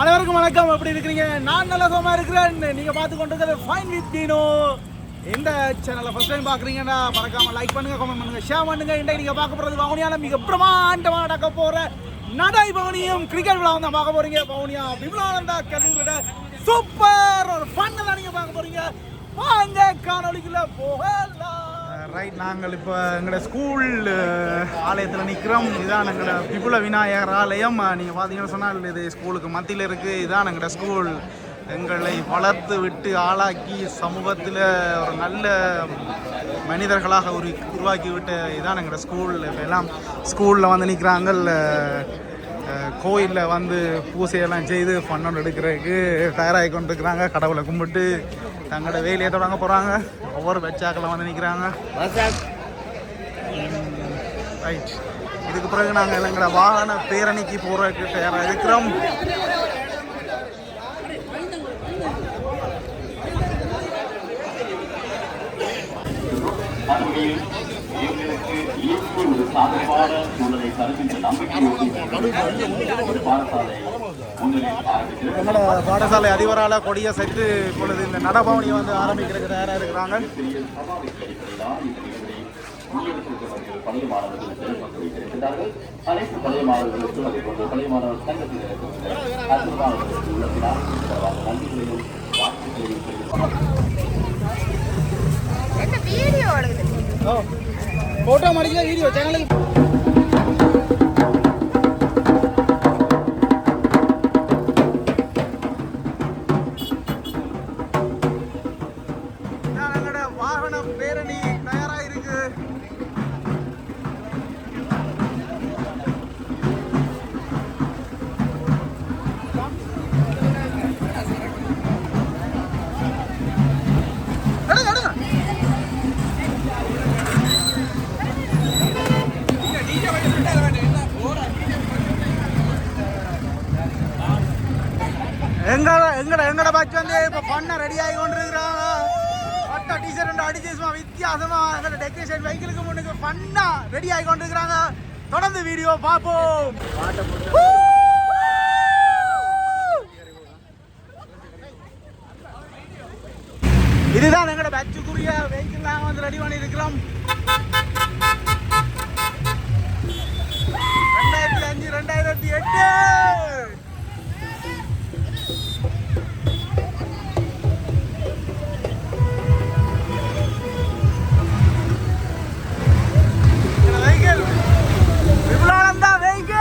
அனைவருக்கும் வணக்கம். எப்படி இருக்கிறீங்க? நான் நல்ல சுகமா இருக்கிறேன். நீங்க பார்த்து கொண்டிருக்கிறது ஃபைன் வித் டீனோ. இந்த சேனலை ஃபர்ஸ்ட் டைம் பார்க்குறீங்கன்னா மறக்காம லைக் பண்ணுங்க, கமெண்ட் பண்ணுங்க, ஷேர் பண்ணுங்க. இன்றைக்கு நீங்க பார்க்க போறது வவுனியால மிக பிரமாண்டமாக நடக்க போற நடைபவனியும் கிரிக்கெட் விழா தான் பார்க்க போறீங்க. வவுனியா விமலானந்தா கல்லூரியோட சூப்பர் ஒரு ஃபன் தான் நீங்க பார்க்க போறீங்க. வாங்க காணொலிக்குள்ள போகலாம். ரைட், நாங்கள் இப்போ எங்களோட ஸ்கூல் ஆலயத்தில் நிற்கிறோம். இதுதான் எங்களோட விபுல விநாயகர் ஆலயம். நீங்கள் பார்த்தீங்கன்னு சொன்னால் இது ஸ்கூலுக்கு மத்தியில் இருக்குது. இதுதான் எங்களோட ஸ்கூல். எங்களை வளர்த்து விட்டு ஆளாக்கி சமூகத்தில் ஒரு நல்ல மனிதர்களாக உருவாக்கி விட்டு இதுதான் எங்களோட ஸ்கூல். இப்போ எல்லாம் ஸ்கூலில் வந்து நிற்கிறாங்க. கோயிலில் வந்து பூசையெல்லாம் செய்து பன்னெண்டு எடுக்கிறதுக்கு தயாராகி கொண்டு இருக்கிறாங்க. கடவுளை கும்பிட்டு தங்களோட வேலையை தொடங்க போகிறாங்க. ஒவ்வொரு வெச்சாக்களை வந்து நிற்கிறாங்க. ரைட், இதுக்கு பிறகு நாங்கள் எங்களோட வாகன பேரணிக்கு போகிறதுக்கு தயாராக இருக்கிறோம். எங்களோட பாடசாலை அதிபரால் கொடியை சேர்த்து இப்பொழுது இந்த நடபவனியை வந்து ஆரம்பிக்கிறதுக்கு தயாராக இருக்கிறாங்க. பழைய மாணவர்கள் சிறப்பு வைத்திருக்கிறார்கள். அனைத்து பழைய மாணவர்களுக்கும் அதை கொண்டு பழைய மாணவர் சங்கத்தில் நன்றிகளையும் வாழ்த்துக்களையும் போட்டோ மாடிக்கல வீடியோ சேனலுக்கு வாகன பேரணி தயாராக இருக்கு. எங்கட பட்ச வந்து இப்ப பண்ண ரெடி ஆகி கொண்டிருக்கிறாங்க. பட்ட டீஷர்ட் அடிச்சு வித்தியாசமா எங்கட டெக்கரேஷன் வெஹிக்கிளுக்கு முன்னுக்கு பண்ணா ரெடி ஆகி கொண்டிருக்கிறாங்க. தொடர்ந்து வீடியோ பார்ப்போம். இதுதான் எங்கட பட்சுக்குரிய வெஹிக்கிள் நாங்க வந்து ரெடி பண்ணி இருக்கிறோம். 2005 2008 விமலானந்தா வெஹிக்கிள்.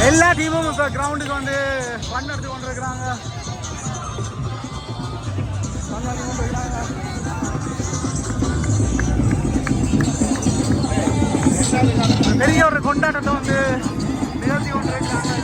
எல்லா டீமும் இப்போ கிரவுண்டுக்கு வந்து ஃபன் எடுத்து கொண்டு இருக்கிறாங்க. பெரிய ஒரு கொண்டாட்டத்தை வந்து நிகழ்த்தி கொண்டு இருக்கிறாங்க.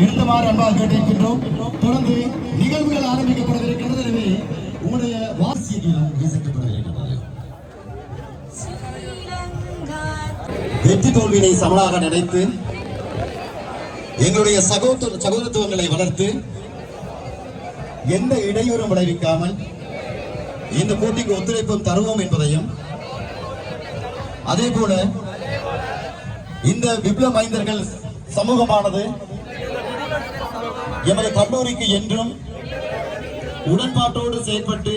எடுத்தமாறு அன்பாக கேட்டிருக்கின்றோம். தொடர்ந்து நிகழ்வுகள் ஆரம்பிக்கப்படுகிறது. எனவே உங்களுடைய வெற்றி தோல்வியை சமனாக நினைத்து எங்களுடைய சகோதரத்துவங்களை வளர்த்து எந்த இடையூறும் விளைவிக்காமல் இந்த போட்டிக்கு ஒத்துழைப்பும் தருவோம் என்பதையும், அதே போல இந்த விப்ளவ மைந்தர்கள் சமூகமானது எமது கல்லூரிக்கு என்றும் உடன்பாட்டோடு செயல்பட்டு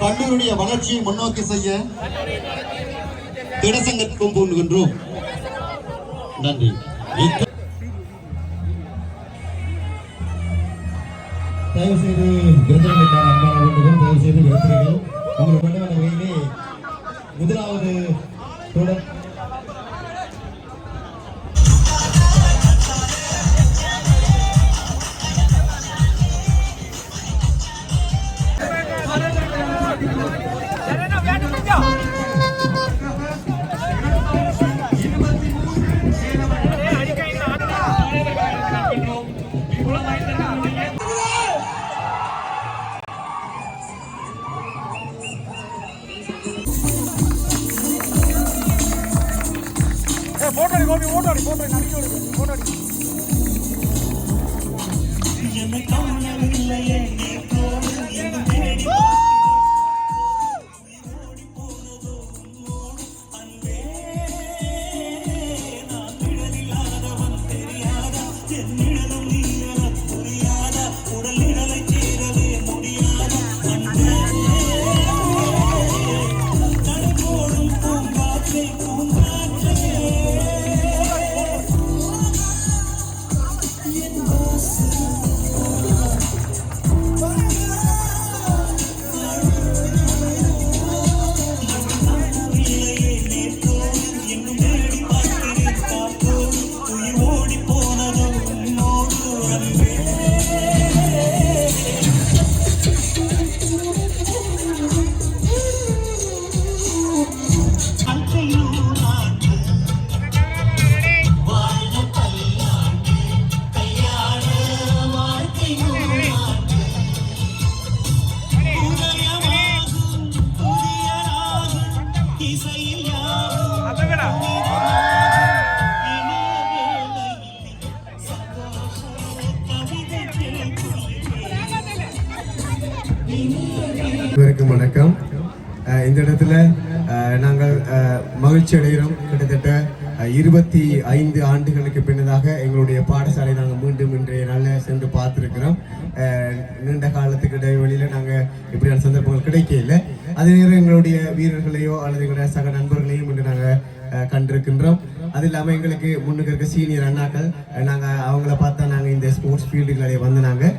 கல்லூரியுடைய வளர்ச்சியை முன்னோக்கி செய்ய திடசங்கத்துக்கும் பூண்டுகின்றோம். நன்றி. தயவு செய்து விருதுகளுக்கான அன்பான வேண்டுகோள். தயவு செய்து விருதுகள் உங்கள் வேண்டுமான வகையிலே முதலாவது தொடர் வணக்கம். இந்த இடத்துல நாங்கள் மகிழ்ச்சி அடைகிறோம். கிட்டத்தட்ட 25 ஆண்டுகளுக்கு பின்னதாக எங்களுடைய பாடசாலை நாங்கள் மீண்டும் இன்றைய நாளில் சென்று பார்த்துருக்கிறோம். நீண்ட காலத்துக்கு இடைவெளியில் நாங்கள் இப்படியான சந்தர்ப்பங்கள் கிடைக்கல. அதே நேரம் எங்களுடைய வீரர்களையோ அல்லது எங்களுடைய சக நண்பர்களையும் இன்று நாங்கள் கண்டிருக்கின்றோம். அது இல்லாமல் எங்களுக்கு முன்னுக்கு இருக்க சீனியர் அண்ணாக்கள் நாங்கள் அவங்கள பார்த்தா நாங்கள் இந்த ஸ்போர்ட்ஸ் ஃபீல்டுகளே வந்து நாங்கள்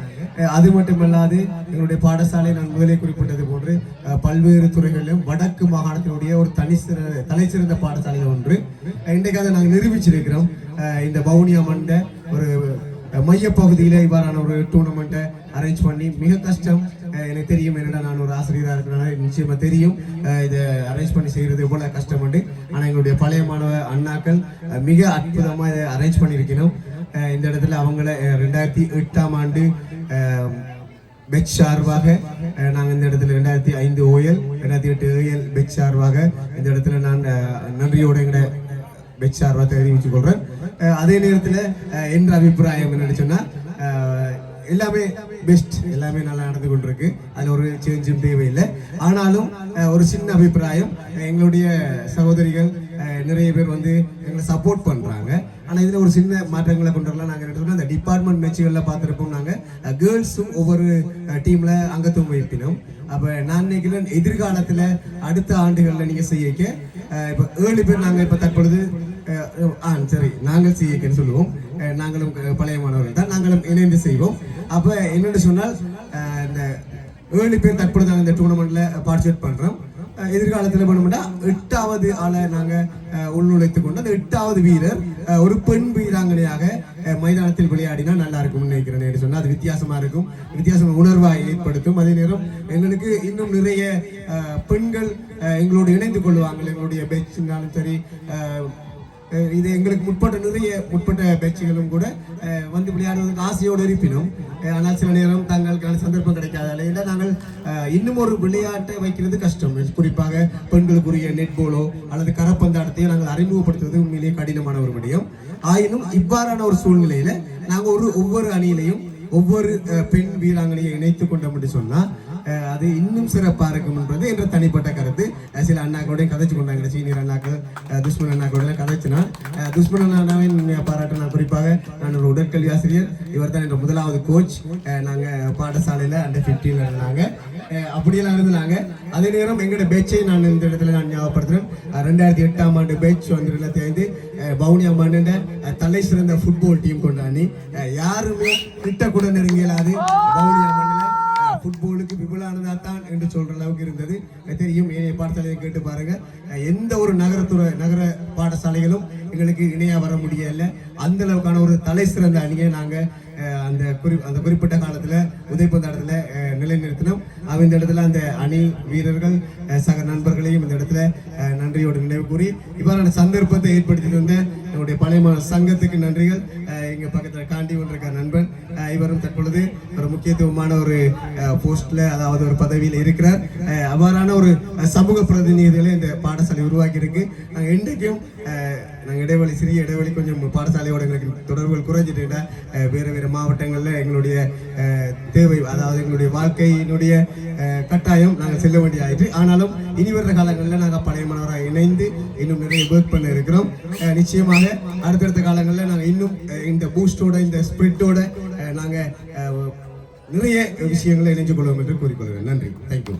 அது மட்டுமல்லாது எங்களுடைய பாடசாலை நான் முதலே குறிப்பிட்டது போன்று பல்வேறு துறைகளிலும் வடக்கு மாகாணத்தினுடைய ஒரு தலைசிறந்த பாடசாலை ஒன்று இன்றைக்கு அதை நாங்கள் நிரூபிச்சிருக்கிறோம். இந்த வவுனியா மண்ட ஒரு மையப்பகுதியில் இவ்வாறான ஒரு டூர்னமெண்ட்டை அரேஞ்ச் பண்ணி மிக கஷ்டம். எனக்கு தெரியும், என்னடா நான் ஒரு ஆசிரியராக இருக்கிறனால நிச்சயமாக தெரியும் இதை அரேஞ்ச் பண்ணி செய்கிறது எவ்வளோ கஷ்டப்பட்டு. ஆனால் எங்களுடைய பழைய மாணவ அண்ணாக்கள் மிக அற்புதமாக இதை அரேஞ்ச் பண்ணியிருக்கணும். இந்த இடத்துல அவங்கள 2008ஆம் ஆண்டு பெச் சார்பாக நாங்கள் இந்த இடத்துல 2005 ஓயல் 2008 ஏஎல் பெச் சார்பாக இந்த இடத்துல நான் நன்றியோடு எங்களை பெச் சார்பாக தெரிவித்துக் கொள்கிறேன். அதே நேரத்தில் என்ற அபிப்பிராயம் என்னன்னு சொன்னால் எல்லாமே பெஸ்ட், எல்லாமே நல்லா நடந்து கொண்டிருக்கு. அதில் ஒரு சேஞ்சும் தேவையில்லை. ஆனாலும் ஒரு சின்ன அபிப்பிராயம், எங்களுடைய சகோதரிகள் நிறைய பேர் வந்து எங்களை சப்போர்ட் பண்ணுறாங்க. ஆனால் இதில் ஒரு சின்ன மாற்றங்களை கொண்டு வரலாம். நாங்கள் என்ன அந்த டிபார்ட்மெண்ட் மேட்சுகளில் பார்த்துருப்போம். நாங்கள் கேர்ள்ஸும் ஒவ்வொரு டீமில் அங்கத்துவம் வைப்பினோம். அப்போ நான் நினைக்கிறேன் எதிர்காலத்தில் அடுத்த ஆண்டுகளில் நீங்கள் செய்யக்க இப்போ 7 பேர் நாங்கள் இப்போ தற்பொழுது சரி நாங்கள் செய்யக்கன்னு சொல்லுவோம். நாங்களும் பழைய மாணவர்கள் தான், நாங்களும் இணைந்து செய்வோம். அப்போ என்னென்னு சொன்னால் இந்த 7 பேர் தற்பொழுது நாங்கள் இந்த டூர்னமெண்ட்டில் பார்ட்டிசிபேட் பண்ணுறோம். எதிர்காலத்தில் பண்ணோம்னா 8வது ஆளை நாங்கள் உள்நுழைத்து கொண்டு அந்த 8வது வீரர் ஒரு பெண் வீராங்கனையாக மைதானத்தில் விளையாடினா நல்லா இருக்கும்னு நினைக்கிறேன். சொன்னால் அது வித்தியாசமா இருக்கும், வித்தியாசமான உணர்வாக ஏற்படுத்தும். அதே நேரம் எங்களுக்கு இன்னும் நிறைய பெண்கள் எங்களோடு இணைந்து கொள்வாங்க. எங்களுடைய பெட்சினாலும் சரி, இது எங்களுக்கு முற்பட்ட பேச்சுகளும் கூட வந்து விளையாடுவதற்கு ஆசையோடு இருப்பினும், ஆனால் சில நேரம் தங்களுக்கான சந்தர்ப்பம் கிடைக்காதால இல்லை நாங்கள் இன்னும் ஒரு விளையாட்டை வைக்கிறது கஷ்டம். குறிப்பாக பெண்களுக்குரிய நெட்போலோ அல்லது கரப்பந்தாட்டத்தையோ நாங்கள் அறிமுகப்படுத்துவது உண்மையிலேயே கடினமான ஒரு விடயம். ஆயினும் இவ்வாறான ஒரு சூழ்நிலையில நாங்கள் ஒவ்வொரு அணியிலையும் ஒவ்வொரு பெண் வீராங்கனையை இணைத்து கொண்டோம் என்று சொன்னா அது இன்னும் சிறப்பா இருக்கும் என்பது என்ற தனிப்பட்ட கருத்து. சில அண்ணாக்களோட கதைச்சு கொண்டாங்க, சீனியர் அண்ணாக்கள், துஷ்மன் அண்ணாக்களோட கதைச்சினான். துஷ்மன் அண்ணாவின் பாராட்ட நான் குறிப்பாக நான் ஒரு உடற்கல்வி ஆசிரியர், இவர் தான் என்ற முதலாவது கோச். நாங்கள் பாடசாலையில் அண்டர் 15 இருந்தாங்க, அப்படியெல்லாம் இருந்தாங்க. அதே நேரம் எங்களோட பேச்சை நான் இந்த இடத்துல நான் ஞாபகப்படுத்துறேன். 2008ஆம் ஆண்டு பேட்ச் வந்து 2005 பவுனியா மண்ணிட தலை சிறந்த ஃபுட்பால் டீம் கொண்டாடி யாருமே கிட்ட கூட நெருங்கியலாது. பவுனியா மண்ணில் ஃபுட்பாலுக்கு விபுலானதா தான் என்று சொல்ற அளவுக்கு இருந்தது. தெரியும், ஏனைய பாடசாலையை கேட்டு பாருங்க, எந்த ஒரு நகர பாடசாலைகளும் எங்களுக்கு இணையா வர முடியல. அந்த அளவுக்கான ஒரு தலை சிறந்த அணியை நாங்கள் அந்த குறிப்பிட்ட காலத்துல உதைப்பந்தாட்டத்துல நிலைநிறுத்தினோம். இந்த இடத்துல அந்த அணி வீரர்கள் சக நண்பர்களையும் இந்த இடத்துல நன்றியோடு நினைவு கூறி இவ்வாறான சந்தர்ப்பத்தை ஏற்படுத்தி தந்த என்னுடைய பழைய சங்கத்துக்கு நன்றிகள். இங்க பக்கத்துல காண்டி கொண்டிருக்க நண்பன், இவரும் தற்பொழுது ஒரு முக்கியத்துவமான ஒரு போஸ்ட்ல, அதாவது ஒரு பதவியில் இருக்கிறார். அவ்வாறான ஒரு சமூக பிரதிநிதிகளை இந்த பாடசாலை உருவாக்கி இருக்கு. நாங்கள் இன்றைக்கும் நாங்கள் சிறிய இடைவெளி கொஞ்சம் பாடசாலையோட எங்களுக்கு தொடர்புகள் குறைஞ்சிட்டு வேறு மாவட்டங்களில் எங்களுடைய தேவை, அதாவது எங்களுடைய வாழ்க்கையினுடைய கட்டாயம் நாங்கள் செல்ல வேண்டிய ஆயிற்று. ஆனாலும் இனி வர்ற காலங்களில் நாங்கள் பழைய மாணவராக இணைந்து இன்னும் நிறைய ஒர்க் பண்ண இருக்கிறோம். நிச்சயமாக அடுத்தடுத்த காலங்களில் நாங்கள் இன்னும் இந்த பூஸ்டோட இந்த ஸ்பிரிட்டோட நாங்கள் நிறைய விஷயங்களை இணைஞ்சு கொள்வோம் என்று கூறிக்கொள்கிறேன். நன்றி, தேங்க்யூ.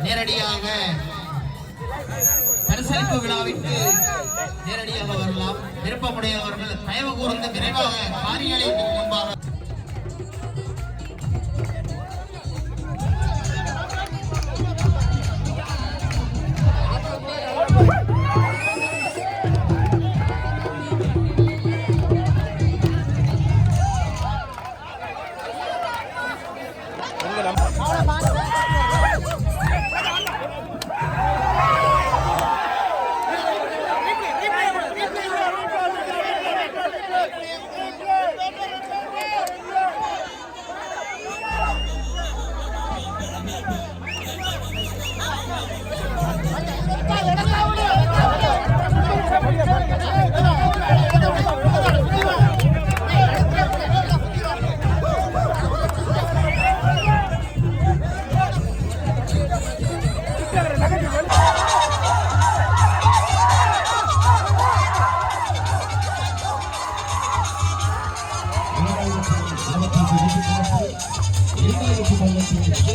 நேரடியாக பரிசளிப்பு விழாவிற்கு நேரடியாக வரலாம். விருப்பமுடையவர்கள் தயவு கூர்ந்து விரைவாக காரியாலயத்துக்கு முன்பாக அவற்றிற்கு இரண்டாயிரத்து